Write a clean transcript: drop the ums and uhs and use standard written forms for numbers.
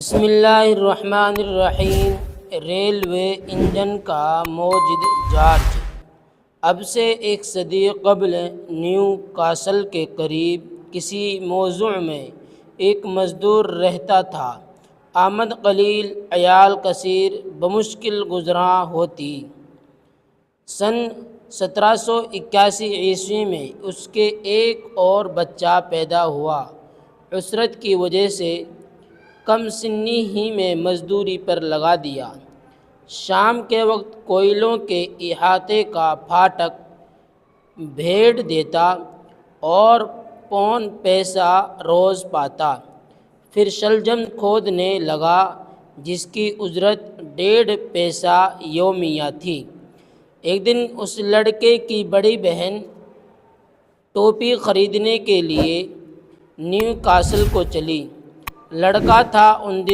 بسم اللہ الرحمن الرحیم۔ ریلوے انجن کا موجد جارج۔ اب سے ایک صدی قبل نیو کاسل کے قریب کسی موضع میں ایک مزدور رہتا تھا۔ آمد قلیل، عیال کثیر، بمشکل گزراں ہوتی۔ سن 1781 عیسوی میں اس کے ایک اور بچہ پیدا ہوا۔ عسرت کی وجہ سے کم سنی ہی میں مزدوری پر لگا دیا۔ شام کے وقت کوئلوں کے احاطے کا پھاٹک بھیڑ دیتا اور پون پیسہ روز پاتا۔ پھر شلجم کھودنے لگا جس کی اجرت 1.5 پیسہ یومیہ تھی۔ ایک دن اس لڑکے کی بڑی بہن ٹوپی خریدنے کے لیے نیو کاسل کو چلی۔ لڑکا تھا ان